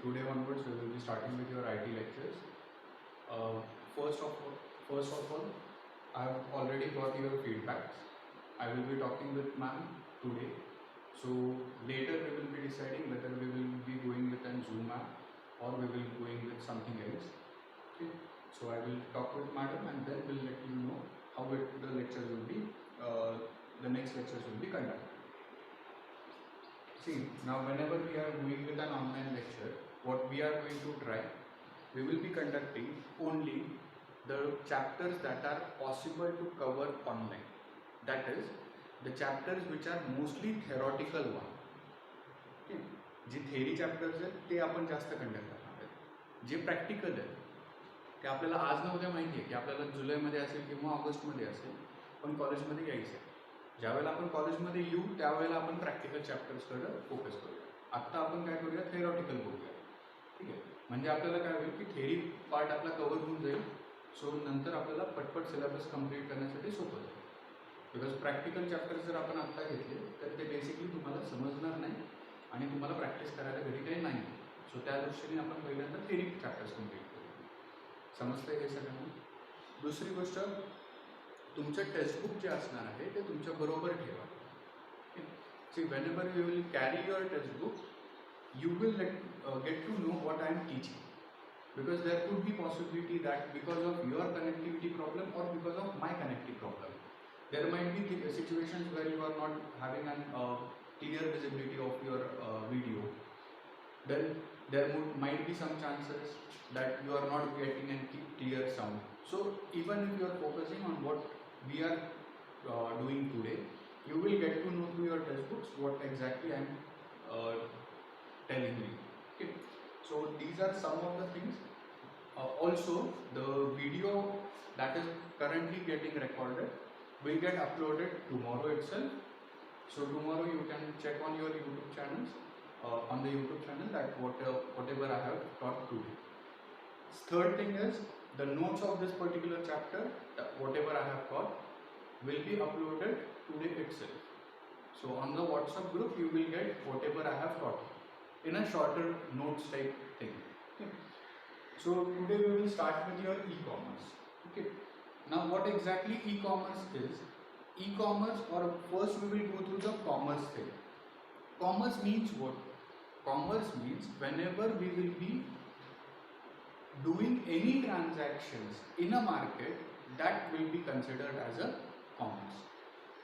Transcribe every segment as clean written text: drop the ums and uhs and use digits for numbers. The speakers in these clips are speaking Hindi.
today onwards we will be starting with your IT lectures. Uh, first of first of all, I have already got your feedbacks. I will be talking with ma'am today. So later we will be deciding whether we will be going with an Zoom app or we will be going with something else. Okay. So I will talk with madam and then we'll let you know how the lectures will be. The next lectures will be conducted. See, now whenever we are going with an online lecture, what we are going to try, we will be conducting only the chapters that are possible to cover online. That is, the chapters which are mostly theoretical one. Okay. J theory chapters आहेत ते आपण जास्त कंडक्ट करणार आहेत. जे प्रॅक्टिकल आहे ते आपल्याला आज न उद्या माहिती आहे की आपल्याला जुलैमध्ये असेल किंवा ऑगस्टमध्ये असेल, पण कॉलेजमध्ये यायचं आहे. ज्यावेळेला आपण कॉलेजमध्ये येऊ त्यावेळेला आपण प्रॅक्टिकल चॅप्टर्सकडे फोकस करूया. आत्ता आपण काय करूया, थेरॉटिकल बघूया. ठीक आहे, म्हणजे आपल्याला काय होईल की थेरी पार्ट आपला कव्हर होऊन जाईल. सो नंतर आपल्याला पटपट सिलेबस कंप्लीट करण्यासाठी सोपं जाईल. बिकॉज प्रॅक्टिकल चॅप्टर्स जर आपण आत्ता घेतले तर ते बेसिकली तुम्हाला समजणार नाही आणि तुम्हाला प्रॅक्टिस करायला घरी काही नाही. सो त्या दृष्टीने आपण पहिल्यांदा थेरी चॅप्टर्स कंप्लीट करू. समजतंय हे सगळ्यांना? दुसरी गोष्ट, तुमचं टेक्स्टबुक जे असणार आहे ते तुमच्या बरोबर ठेवा. सी, whenever you will carry your textbook, you will get to know what I am teaching, because there could be possibility that because of your connectivity problem or because of my connectivity problem, there might be situations where you are not having an clear visibility of your video. Then there might be some chances that you are not getting a clear sound. So even if you are focusing on what we are doing today, you will get to know through your textbooks what exactly I am telling you. Okay. So these are some of the things. Also, the video that is currently getting recorded will get uploaded tomorrow itself. So tomorrow you can check on your YouTube channels, on the YouTube channel, that whatever I have taught today. Third thing is, the notes of this particular chapter, whatever I have taught, will be uploaded today itself. So on the WhatsApp group you will get whatever I have taught in a shorter notes type thing. Okay. So today we will start with your e-commerce. Okay. Now what exactly e-commerce is? E-commerce, or first we will go through the commerce thing. Commerce means what? Commerce means whenever we will be doing any transactions in a market, that will be considered as a commerce.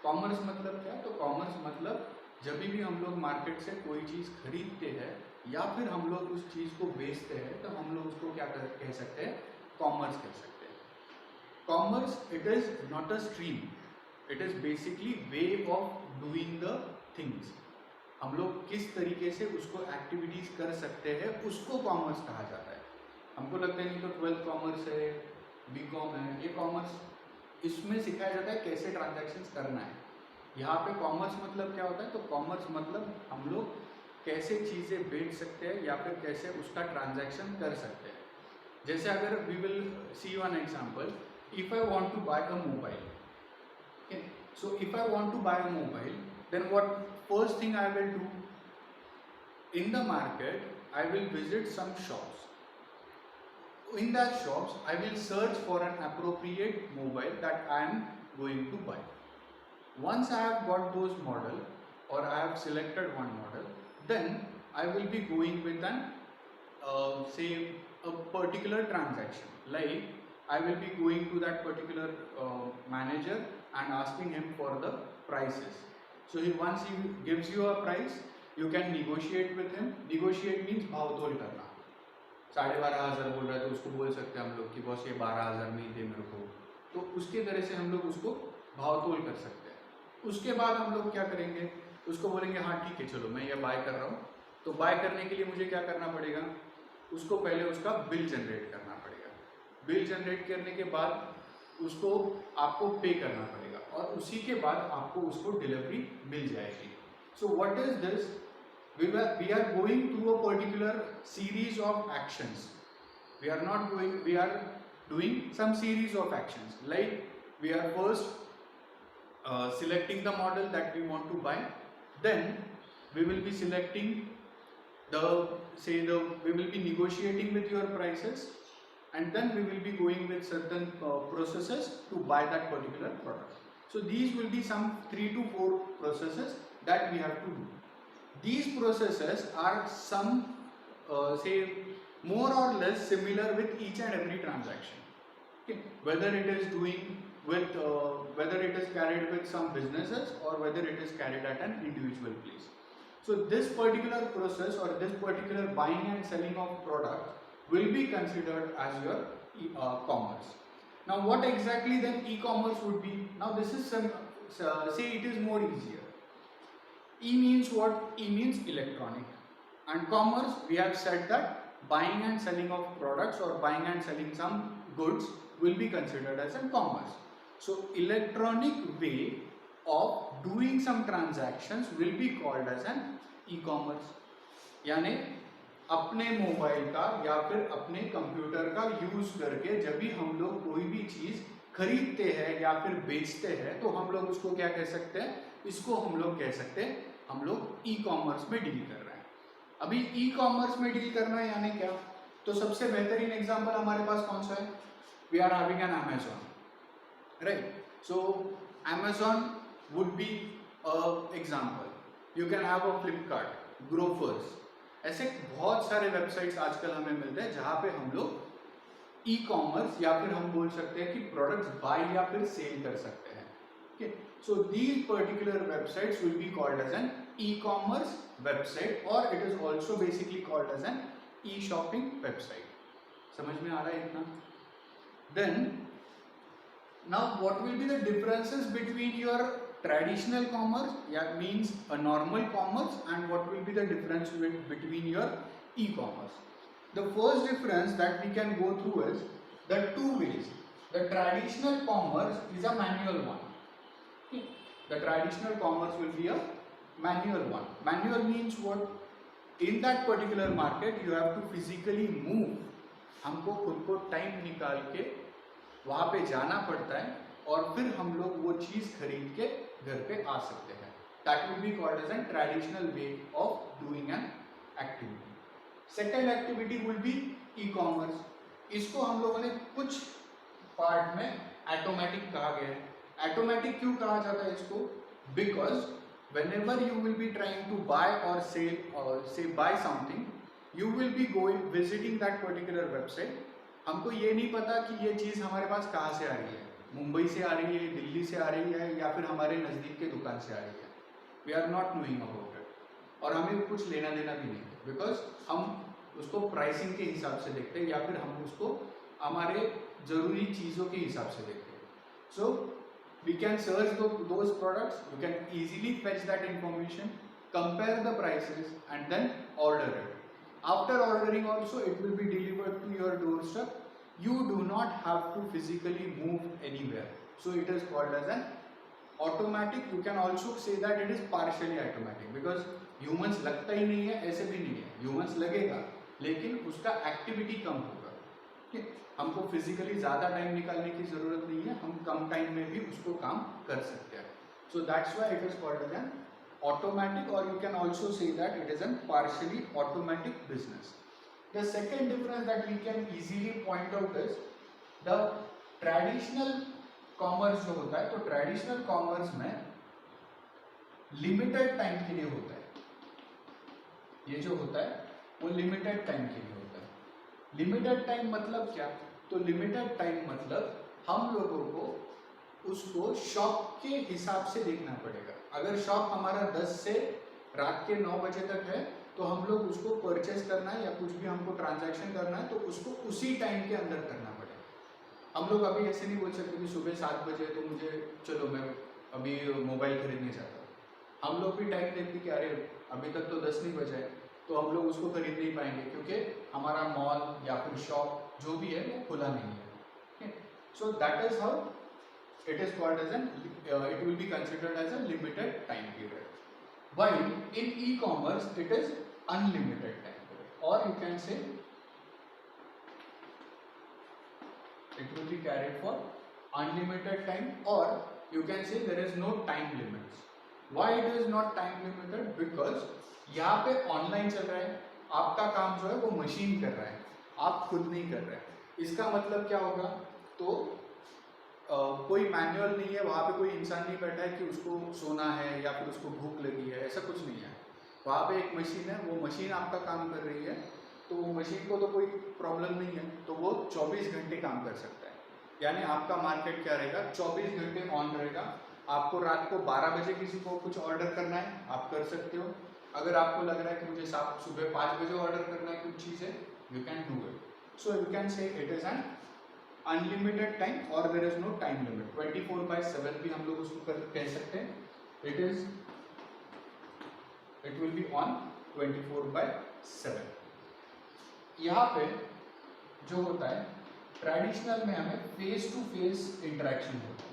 Commerce मतलब क्या? तो कॉमर्स मतलब जब भी हम लोग मार्केट से कोई चीज़ खरीदते हैं या फिर हम लोग उस चीज़ को बेचते हैं तो हम लोग उसको क्या कह सकते हैं? कॉमर्स कह सकते हैं. Commerce, it is not a stream, it is basically way of doing the things. हम लोग किस तरीके से उसको एक्टिविटीज़ कर सकते हैं उसको कॉमर्स कहा जाता है. हमको लगता है नहीं तो 12th कॉमर्स है, बीकॉम है, ये कॉमर्स, इसमें सिखाया जाता है कैसे ट्रांजैक्शंस करना है. यहाँ पे कॉमर्स मतलब क्या होता है? तो कॉमर्स मतलब हम लोग कैसे चीज़ें बेच सकते हैं या फिर कैसे उसका ट्रांजैक्शन कर सकते हैं. जैसे अगर we will see one example, if I want to buy a mobile. So if I want to buy a mobile, then what first thing I will do in the market, I will visit some shops. In that shops, I will search for an appropriate mobile that I am going to buy. Once I have got those model, or I have selected one model, then I will be going with an say a particular transaction. Like I will be going to that particular manager and asking him for the prices. So once he gives you a price, you can negotiate with him. Negotiate means भाव तोल करना. 12,500 बोल रहा है तो उसको बोल सकते हैं हम लोग कि बॉस ये 12,000 में ही दे मेरे को. तो उसके तरह से हम लोग उसको भाव तोल कर सकते हैं. उसके बाद हम लोग क्या करेंगे, उसको बोलेंगे हाँ ठीक है चलो मैं ये बाय कर रहा हूँ. तो बाय करने के लिए मुझे क्या करना पड़ेगा? उसको पहले उसका बिल जनरेट करना पड़ेगा. बिल जनरेट करने के बाद उसको आपको पे करना पड़ेगा और उसी के बाद आपको उसको डिलीवरी मिल जाएगी. So what is this? We are going through a particular series of actions. We are not going, we are doing some series of actions. Like we are first selecting the model that we want to buy. Then we will be selecting we will be negotiating with your prices, and then we will be going with certain processes to buy that particular product. So these will be some 3 to 4 processes that we have to do. These processes are some more or less similar with each and every transaction. Okay. Whether it is doing with whether it is carried with some businesses or whether it is carried at an individual place. So this particular process or this particular buying and selling of product will be considered as your commerce. Now what exactly then e-commerce would be? Now this is some say it is more easier. E means what? E means electronic, and commerce, we have said that buying and selling of products or buying and selling some goods will be considered as a commerce. So electronic way of doing some transactions will be called as an e-commerce. यानी अपने मोबाइल का या फिर अपने कंप्यूटर का यूज करके जब भी हम लोग कोई भी चीज खरीदते हैं या फिर बेचते हैं तो हम लोग उसको क्या कह सकते हैं? इसको हम लोग कह सकते हैं हम लोग ई कॉमर्स में डील कर रहे हैं। अभी ई कॉमर्स में डील करना है यानी क्या? तो सबसे बेहतरीन एग्जांपल हमारे पास कौन सा है? We are having an Amazon, right? So Amazon would be example, you can have a Flipkart, Grofers, ऐसे बहुत सारे वेबसाइट्स आजकल हमें मिलते हैं जहां पे हम लोग ई कॉमर्स या फिर हम बोल सकते हैं कि प्रोडक्ट्स बाय या फिर सेल कर सकते हैं। Okay, so these particular websites will be called as an E commerce website और it is also basically called as an e shopping website. समझ में आ रहा है इतना? Then now what will be the differences between your traditional commerce, yeah, means a normal commerce, and what will be the difference between your e-commerce? The first difference that we can go through is the two ways. The traditional commerce is a manual one. The traditional commerce will be a manual one. Manual means what? In that particular market you have to physically move. हमको खुद को टाइम निकाल के वहाँ पे जाना पड़ता है और फिर हम लोग वो चीज खरीद के घर पे आ सकते हैं। That will be called as a traditional way of doing an activity. Second activity will be e-commerce. इसको हम लोगों ने कुछ पार्ट में automatic कहा गया है। Automatic क्यों कहा जाता है इसको? Because whenever you will be trying to buy or sell or say buy something, you will be going visiting that particular website. हमको ये नहीं पता कि ये चीज़ हमारे पास कहाँ से आ रही है, मुंबई से आ रही है, दिल्ली से आ रही है या फिर हमारे नज़दीक के दुकान से आ रही है। We are not knowing about it और हमें कुछ लेना देना भी नहीं है, बिकॉज हम उसको प्राइसिंग के हिसाब से देखते हैं या फिर हम उसको हमारे ज़रूरी चीज़ों के हिसाब से देखते हैं। So we can search those products, you can easily fetch that information, compare the prices and then order it. After ordering also it will be delivered to your doorstep. You do not have to physically move anywhere. So it is called as an automatic. You can also say that it is partially automatic because humans लगता ही नहीं है, ऐसे भी नहीं है, humans लगेगा लेकिन उसका एक्टिविटी कम होगा। ठीक, हमको फिजिकली ज़्यादा टाइम निकालने की ज़रूरत नहीं है, हम कम टाइम में भी उसको काम कर सकते हैं। So that's why it is called as an automatic, or you can also say that it is a partially automatic business. The second difference that we can easily point out is the traditional commerce जो होता है, तो traditional commerce में limited time के लिए होता है। ये जो होता है वो limited time के लिए होता है। Limited time मतलब क्या? तो limited time मतलब हम लोगों को उसको शॉप के हिसाब से देखना पड़ेगा। अगर शॉप हमारा 10 से रात के 9 बजे तक है तो हम लोग उसको परचेज करना है या कुछ भी हमको ट्रांजैक्शन करना है तो उसको उसी टाइम के अंदर करना पड़ेगा। हम लोग अभी ऐसे नहीं बोल सकते कि सुबह 7 बजे तो मुझे चलो मैं अभी मोबाइल खरीदने जाता हूँ। हम लोग भी टाइम देखते कि अरे अभी तक तो 10 नहीं बजा है, तो हम लोग उसको खरीद नहीं पाएंगे क्योंकि हमारा मॉल या फिर शॉप जो भी है वो खुला नहीं है। सो that is how it is called as an it will be considered as a limited time period, while in e-commerce it is unlimited time period, or you can say it will be carried for unlimited time, or you can say there is no time limits. Why it is not time limited? Because यहाँ पे ऑनलाइन चल रहा है, आपका काम जो है वो मशीन कर रहा है, आप खुद नहीं कर रहे हैं। इसका मतलब क्या होगा, तो कोई मैनुअल नहीं है, वहाँ पे कोई इंसान नहीं बैठा है कि उसको सोना है या फिर उसको भूख लगी है, ऐसा कुछ नहीं है। वहाँ पे एक मशीन है, वो मशीन आपका काम कर रही है, तो वो मशीन को तो कोई प्रॉब्लम नहीं है, तो वो 24 घंटे काम कर सकता है। यानी आपका मार्केट क्या रहेगा, 24 घंटे ऑन रहेगा। आपको रात को 12 बजे किसी को कुछ ऑर्डर करना है, आप कर सकते हो। अगर आपको लग रहा है कि मुझे सुबह 5 बजे ऑर्डर करना है कुछ चीज़ें, you can do it. So you can say it is an unlimited time और there is no time limit. 24/7 भी हम लोग उसको कह सकते हैं। It will be on 24/7। यहाँ पे जो होता है ट्रेडिशनल में हमें फेस टू फेस इंटरेक्शन होता है।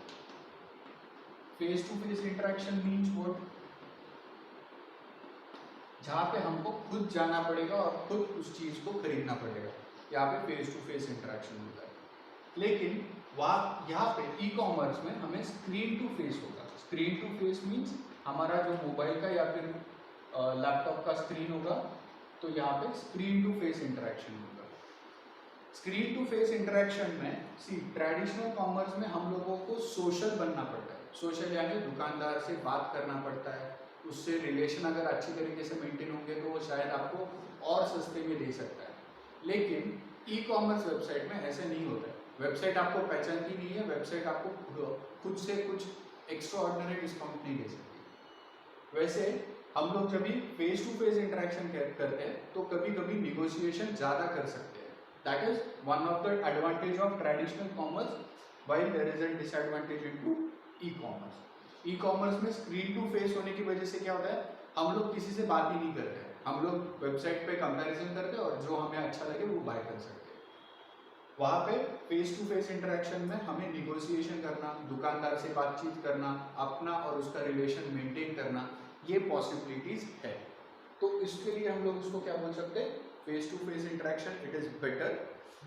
Face to face interaction means what, जहाँ पे हमको खुद जाना पड़ेगा और खुद उस चीज को खरीदना पड़ेगा, यहाँ पे फेस टू फेस इंटरेक्शन होता है। लेकिन वहाँ यहाँ पे ई कॉमर्स में हमें स्क्रीन टू फेस होगा। स्क्रीन टू फेस मीन्स हमारा जो मोबाइल का या फिर लैपटॉप का स्क्रीन होगा, तो यहाँ पे स्क्रीन टू फेस इंटरेक्शन होगा। स्क्रीन टू फेस इंटरेक्शन में सी ट्रेडिशनल कॉमर्स में हम लोगों को सोशल बनना पड़ता है। सोशल यानी दुकानदार से बात करना पड़ता है, उससे रिलेशन अगर अच्छी तरीके से मेंटेन होंगे तो वो शायद आपको और सस्ते में दे सकता है। लेकिन ई कॉमर्स वेबसाइट में ऐसे नहीं होता है। वेबसाइट आपको पहचानती नहीं है, वेबसाइट आपको खुद से कुछ एक्स्ट्रा ऑर्डिनरी डिस्काउंट नहीं दे सकती। वैसे हम लोग जब भी फेस टू फेस इंटरेक्शन करते हैं तो कभी कभी निगोशिएशन ज़्यादा कर सकते हैं। That is one of the advantage of traditional commerce, while there is a disadvantage into e-commerce. E-commerce में स्क्रीन टू फेस होने की वजह से क्या होता है, हम लोग किसी से बात ही नहीं करते हैं, हम लोग वेबसाइट पे कंपैरिजन करते हैं और जो हमें अच्छा लगे वो बाय कर सकते हैं। वहाँ पे फेस टू फेस इंटरेक्शन में हमें निगोशिएशन करना, दुकानदार से बातचीत करना, अपना और उसका रिलेशन मेंटेन करना, ये पॉसिबिलिटीज है। तो इसके लिए हम लोग उसको क्या बोल सकते हैं, face to face interaction it is better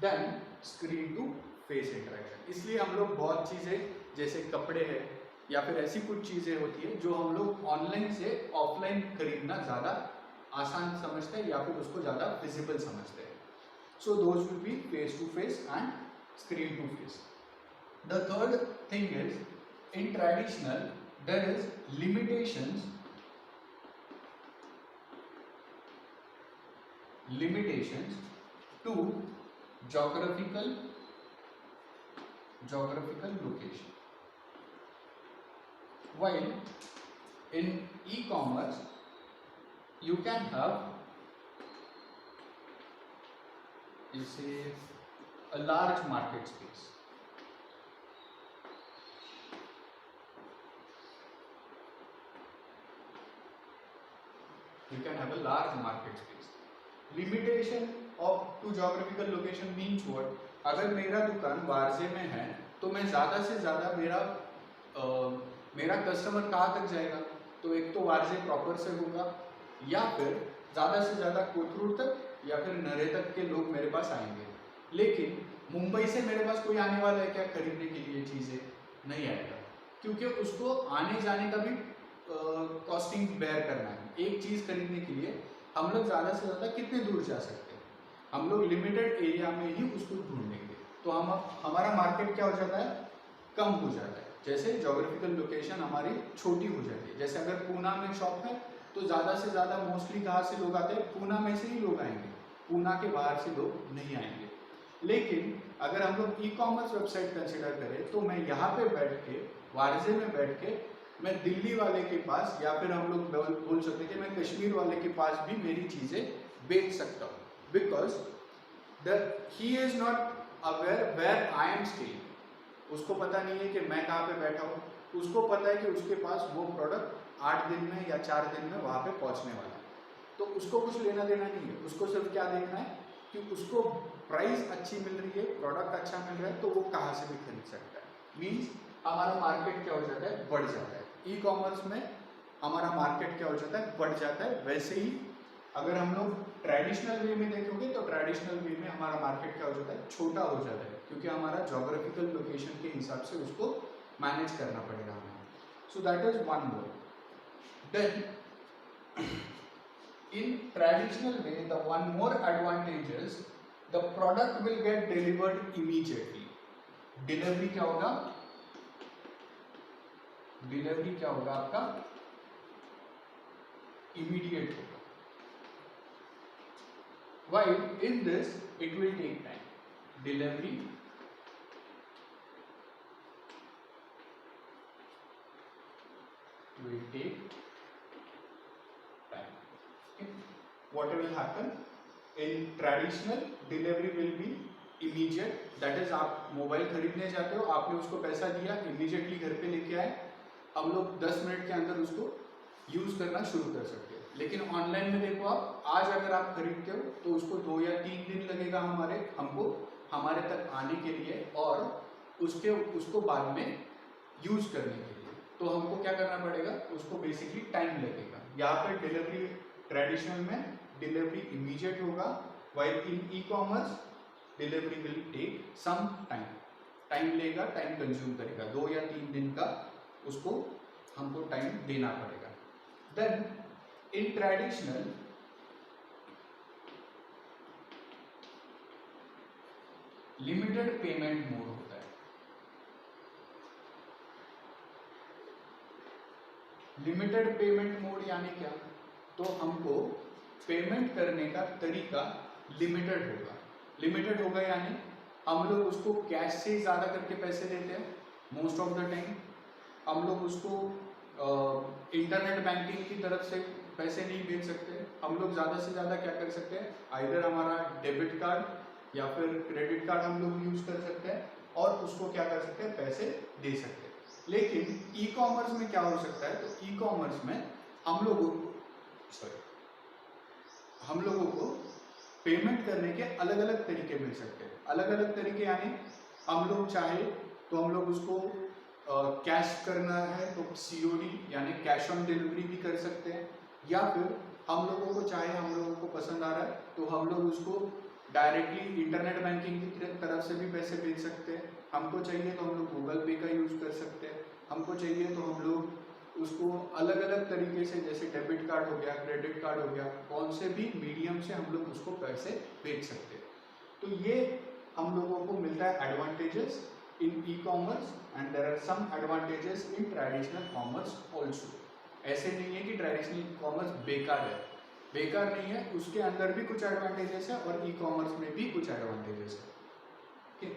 than screen to face interaction. इसलिए हम लोग बहुत चीज़ें जैसे कपड़े हैं या फिर ऐसी कुछ चीज़ें होती है जो हम लोग ऑनलाइन से ऑफलाइन खरीदना ज़्यादा आसान समझते हैं या फिर उसको ज़्यादा विजिबल समझते हैं। So those will be face to face and screen to face. The third thing is in traditional there is limitations to geographical location, while in e-commerce you can have, you say, a large market space. You can have a large market space. Limitation of to geographical location means what, अगर मेरा दुकान वारजे में है तो मैं ज़्यादा से ज़्यादा मेरा कस्टमर कहाँ तक जाएगा, तो एक तो वारजे प्रॉपर से होगा या फिर ज़्यादा से ज़्यादा कोथरूड तक या फिर नरे तक के लोग मेरे पास आएंगे। लेकिन मुंबई से मेरे पास कोई आने वाला है क्या खरीदने के लिए चीज़ें, नहीं आएगा, क्योंकि उसको आने जाने का भी कॉस्टिंग बेयर करना है। एक चीज़ खरीदने के लिए हम लोग ज़्यादा से ज़्यादा कितने दूर जा सकते हैं, हम लोग लिमिटेड एरिया में ही उसको ढूंढेंगे, तो हमारा मार्केट क्या हो जाता है, कम हो जाता है। जैसे ज्योग्राफिकल लोकेशन हमारी छोटी हो जाती है। जैसे अगर पूना में शॉप है तो ज़्यादा से ज़्यादा मोस्टली कहाँ से लोग आते हैं, पूना में से ही लोग आएंगे, पूना के बाहर से लोग नहीं आएंगे। लेकिन अगर हम लोग ई कॉमर्स वेबसाइट कंसिडर करें तो मैं यहाँ पे बैठ के, वारजे में बैठ के, मैं दिल्ली वाले के पास या फिर हम लोग बोल सकते हैं कि मैं कश्मीर वाले के पास भी मेरी चीज़ें बेच सकता हूँ, because he is not aware where I am staying. उसको पता नहीं है कि मैं कहाँ पे बैठा हूँ, उसको पता है कि उसके पास वो प्रोडक्ट 8 दिन में या 4 दिन में वहाँ पे पहुँचने वाला है, तो उसको कुछ लेना देना नहीं है। उसको सिर्फ क्या देखना है कि उसको प्राइस अच्छी मिल रही है, प्रोडक्ट अच्छा मिल रहा है, तो वो कहाँ से भी खरीद सकता है। मीन्स हमारा मार्केट क्या हो जाता है, बढ़ जाता है। ई कॉमर्स में हमारा मार्केट क्या हो जाता है, बढ़ जाता है। वैसे ही अगर हम लोग ट्रेडिशनल वे में देखोगे तो ट्रेडिशनल वे में हमारा मार्केट क्या हो जाता है, छोटा हो जाता है, क्योंकि हमारा जोग्राफिकल लोकेशन के हिसाब से उसको मैनेज करना पड़ेगा हमें। So that is one more. Then In traditional way, the one more advantage is the product will get delivered immediately. Delivery क्या होगा? डिलीवरी क्या होगा आपका? इमीडिएट होगा. While in this it will take time. Delivery will take time. Okay. What will happen? In traditional, delivery will be immediate. That is, आप मोबाइल खरीदने जाते हो, आपने उसको पैसा दिया, इमीडिएटली घर पे लेके आए, हम लोग 10 मिनट के अंदर उसको यूज करना शुरू कर सकते हैं. लेकिन ऑनलाइन में देखो, आप आज अगर आप खरीदते हो तो उसको 2 या 3 दिन लगेगा हमको हमारे तक आने के लिए, और उसको बाद में यूज करने के लिए. तो हमको क्या करना पड़ेगा? उसको बेसिकली टाइम लगेगा. यहाँ पे डिलीवरी ट्रेडिशनल में डिलीवरी इमीडिएट होगा, while in ecommerce delivery will take some time. Time लेगा, टाइम कंज्यूम करेगा, 2 या 3 दिन का उसको हमको टाइम देना पड़ेगा. Then in traditional limited payment mode होता है. लिमिटेड पेमेंट मोड यानी क्या? तो हमको पेमेंट करने का तरीका लिमिटेड होगा. लिमिटेड होगा यानी हम लोग उसको कैश से ज़्यादा करके पैसे देते हैं मोस्ट ऑफ द टाइम. हम लोग उसको इंटरनेट बैंकिंग की तरफ से पैसे नहीं भेज सकते. हम लोग ज़्यादा से ज़्यादा क्या कर सकते हैं? आइदर हमारा डेबिट कार्ड या फिर क्रेडिट कार्ड हम लोग यूज कर सकते हैं और उसको क्या कर सकते हैं? पैसे दे सकते हैं. लेकिन ई कॉमर्स में क्या हो सकता है? तो ई कॉमर्स में हम लोगों को पेमेंट करने के अलग अलग तरीके मिल सकते हैं. अलग अलग तरीके यानी हम लोग चाहे तो हम लोग उसको कैश करना है तो COD यानी कैश ऑन डिलीवरी भी कर सकते हैं, या फिर हम लोगों को चाहे, हम लोगों को पसंद आ रहा है तो हम लोग उसको डायरेक्टली इंटरनेट बैंकिंग की तरफ से भी पैसे भेज सकते हैं. हमको चाहिए तो हम लोग गूगल पे का यूज़ कर सकते हैं. हमको चाहिए तो हम लोग उसको अलग अलग तरीके से, जैसे डेबिट कार्ड हो गया, क्रेडिट कार्ड हो गया, कौन से भी मीडियम से हम लोग उसको पैसे भेज सकते हैं. तो ये हम लोगों को मिलता है advantages in ecommerce, and there are some advantages in traditional commerce also. ऐसे नहीं है कि ट्रेडिशनल कॉमर्स बेकार है. बेकार नहीं है, उसके अंदर भी कुछ एडवांटेजेस है और ई कॉमर्स में भी कुछ एडवांटेजेस है.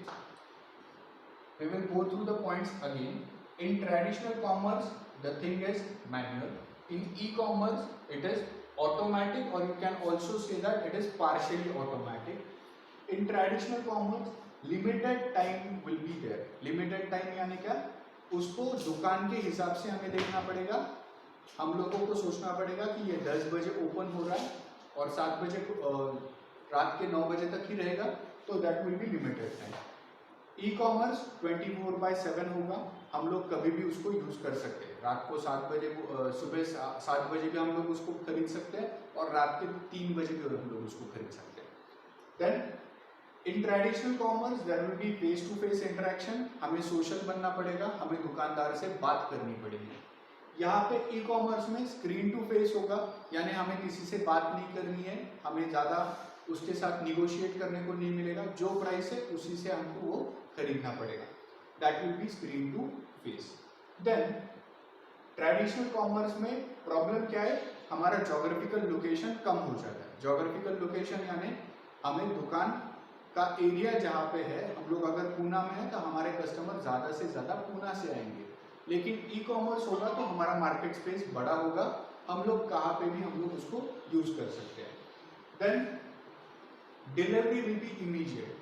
We will go through the points again. In traditional commerce, the thing is manual. In e-commerce, it is automatic, or you can also say that it is partially automatic. In traditional commerce, limited time will be there. Limited time यानी क्या? उसको दुकान के हिसाब से हमें देखना पड़ेगा. हम लोगों को सोचना पड़ेगा कि ये 10 बजे ओपन हो रहा है और 7 बजे रात के 9 बजे तक ही रहेगा, तो that will B limited time. E commerce 24/7 होगा. हम लोग कभी भी उसको यूज कर सकते हैं. रात को 7 बजे, सुबह 7 बजे भी हम लोग उसको खरीद सकते हैं और रात के 3 बजे भी हम लोग उसको खरीद सकते हैं. Then in traditional commerce there will be face to face interaction. हमें सोशल बनना पड़ेगा, हमें दुकानदार से बात करनी पड़ेगी. यहाँ पे ई कॉमर्स में स्क्रीन टू फेस होगा, यानी हमें किसी से बात नहीं करनी है, हमें ज़्यादा उसके साथ निगोशिएट करने को नहीं मिलेगा. जो प्राइस है उसी से हमको वो खरीदना पड़ेगा. That will be screen to face. Then traditional commerce में प्रॉब्लम क्या है? हमारा जोग्राफिकल लोकेशन कम हो जाता है. जोग्राफिकल लोकेशन यानी हमें दुकान का एरिया जहाँ पे है, हम लोग अगर पूना में है तो हमारे कस्टमर ज़्यादा से ज़्यादा पूना से आएंगे. लेकिन ई कॉमर्स होगा तो हमारा मार्केट स्पेस बड़ा होगा, हम लोग कहाँ पे भी हम लोग उसको यूज कर सकते हैं. Then delivery will be immediate.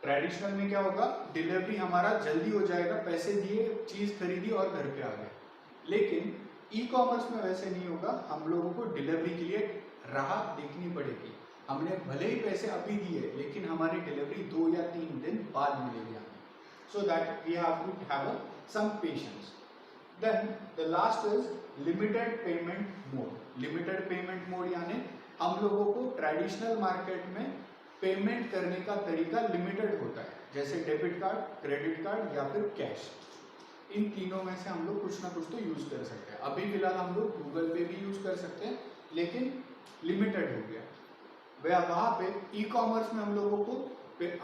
Traditional में क्या होगा? डिलीवरी हमारा जल्दी हो जाएगा, पैसे दिए, चीज खरीदी और घर पे आ गए. लेकिन ई कॉमर्स में वैसे नहीं होगा. हम लोगों को डिलीवरी के लिए राह देखनी पड़ेगी. हमने भले ही पैसे अभी दिए, लेकिन हमारी डिलीवरी 2 या 3 दिन बाद मिलेगी हमें. So that we have to have some patience. Then the last is limited payment mode. Limited payment mode यानी हम लोगों को ट्रेडिशनल मार्केट में पेमेंट करने का तरीका लिमिटेड होता है, जैसे डेबिट कार्ड, क्रेडिट कार्ड या फिर कैश. इन तीनों में से हम लोग कुछ ना कुछ तो यूज कर सकते हैं. अभी फिलहाल हम लोग गूगल पे भी यूज कर सकते हैं, लेकिन लिमिटेड हो गया। वहाँ पे ई कॉमर्स में हम लोगों को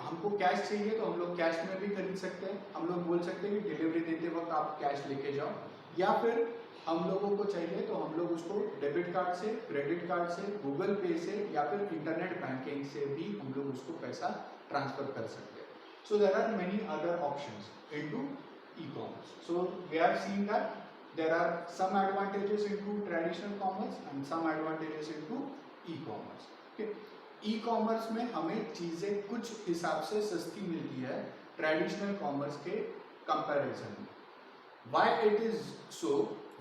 हमको कैश चाहिए तो हम लोग कैश में भी खरीद सकते हैं। हम लोग बोल सकते हैं कि डिलीवरी देते वक्त आप कैश लेके जाओ, या फिर हम लोगों को चाहिए तो हम लोग उसको डेबिट कार्ड से, क्रेडिट कार्ड से, गूगल पे से या फिर इंटरनेट बैंकिंग से भी हम लोग उसको पैसा ट्रांसफर कर सकते हैं। So there are many other options into e-commerce. So we have seen that there are some advantages into traditional commerce and some advantages into e-commerce. Okay. Ecommerce में हमें चीजें कुछ हिसाब से सस्ती मिलती है ट्रेडिशनल कॉमर्स के कंपैरिजन में। Why it is so?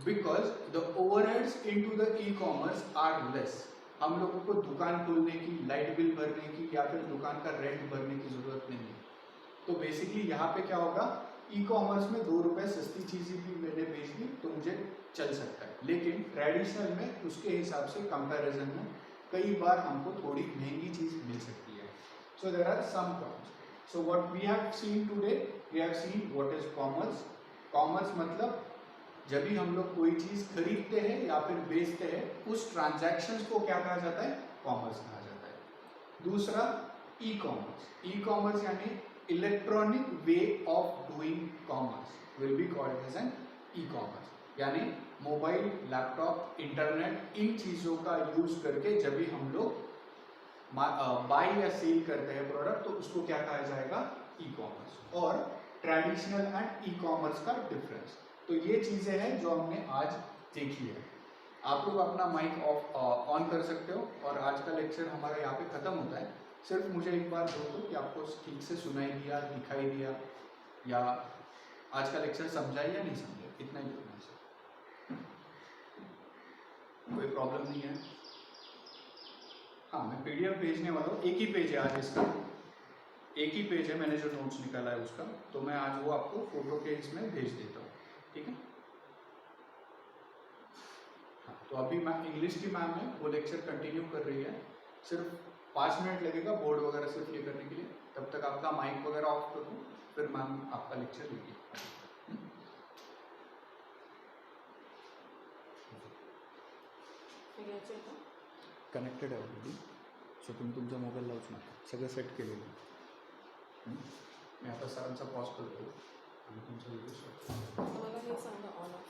Because the overheads into the e-commerce are less. हम लोगों को दुकान खोलने की, लाइट बिल भरने की या फिर दुकान का रेंट भरने की जरूरत नहीं है। तो बेसिकली यहाँ पे क्या होगा, ई कॉमर्स में 2 रुपए सस्ती चीजें भी मैंने बेच दी तो मुझे चल सकता है, लेकिन ट्रेडिशनल में उसके हिसाब से कंपैरिजन में कई बार हमको थोड़ी महंगी चीज मिल सकती है। So there are some points. So what we have seen today, we have seen what is commerce. Commerce मतलब जब भी हम लोग कोई चीज खरीदते हैं या फिर बेचते हैं, उस ट्रांजैक्शंस को क्या कहा जाता है, कॉमर्स कहा जाता है। दूसरा ई कॉमर्स। ई कॉमर्स यानी electronic way of doing commerce will be called as an e commerce, यानी मोबाइल, लैपटॉप, इंटरनेट, इन चीजों का यूज करके जब भी हम लोग बाय या सेल करते हैं प्रोडक्ट, तो उसको क्या कहा जाएगा, ई कॉमर्स। और ट्रेडिशनल एंड ई कॉमर्स का डिफरेंस। तो ये चीजें हैं जो हमने आज देखी है। आप लोग अपना माइक ऑन कर सकते हो और आज का लेक्चर हमारा यहाँ पे खत्म होता है। सिर्फ मुझे एक बार बोल दो कि आपको ठीक से सुनाई दिया, दिखाई दिया, या आज का लेक्चर समझा या नहीं समझा, इतना ही बोलना है। कोई प्रॉब्लम नहीं है। हाँ, मैं पीडीएफ भेजने वाला हूँ। एक ही पेज है आज इसका, एक ही पेज है, मैंने जो नोट्स निकाला है उसका, तो मैं आज वो आपको फोटो के इसमें भेज देता हूँ, ठीक है। हाँ, तो अभी मैम इंग्लिश की मैम है, वो लेक्चर कंटिन्यू कर रही है। सिर्फ 5 मिनट लगेगा बोर्ड वगैरह से प्ले करने के लिए, तब तक आपका माइक वगैरह ऑफ कर दूँ, फिर मैम आपका लेक्चर लेगी। कनेक्टेड आहे ऑलरेडी, सो तुम्ही तुमचा मोबाईल लावूच नका, सगळं सेट केलेलं आहे। मी आता सरांचा पॉज करतो आणि तुमचा व्हिडिओ स्टार्ट करतो। मला हे सांगा ऑन ऑफ